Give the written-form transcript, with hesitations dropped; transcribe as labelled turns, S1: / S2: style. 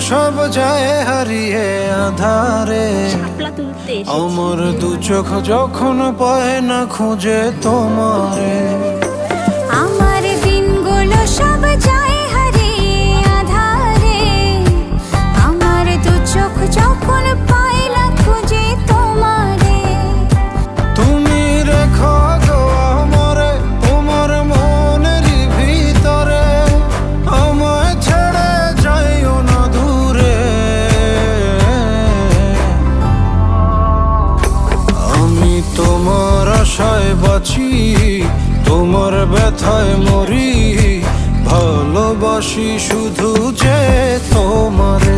S1: সব যায় হারিয়ে আধারে। আমার দু চোখ যখন পায় না খুঁজে তোমারে।
S2: আমার দিনগুলো সব যায় হারিয়ে আধারে। আমার দু চোখ যখন পায় না খুঁজে তোমারে।
S1: তুমি রেখো গো আমারে তোমার মনের ভিতরে, আমায় ছেড়ে যাইও না দূরে। আমি তোমার আশায় বাঁচি, তোমার ব্যথায় মরি, ভালোবাসি শুধু যে তোমারে।